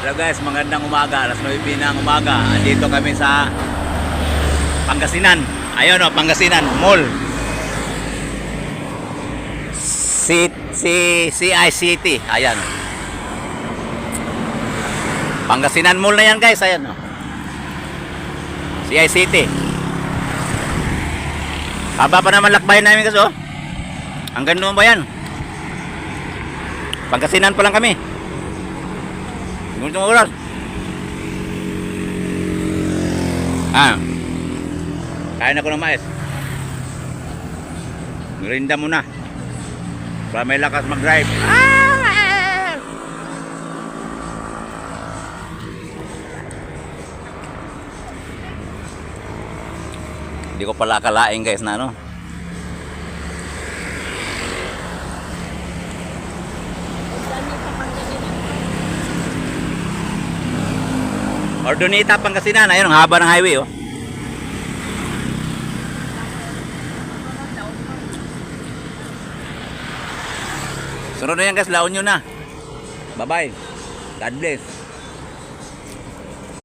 Hello guys, magandang umaga. Alas 9 ng umaga. Andito kami sa Pangasinan. Ayun o, Pangasinan Mall. CI City. Ayan. Pangasinan Mall na yan guys. Ayan o. CI City. Haba pa naman lakbayin namin kasi oh. Hanggang doon ba yan? Pangasinan pa lang kami. Gusto mo oras? Kain ako ng mais. Merinda muna para may lakas mag-drive. Hindi ko pala akalain guys na ano. Ordonita, Pangasinan. Ayun, ang haba ng highway, oh. Sunod na yan, guys. Laon nyo na. Bye-bye. God bless.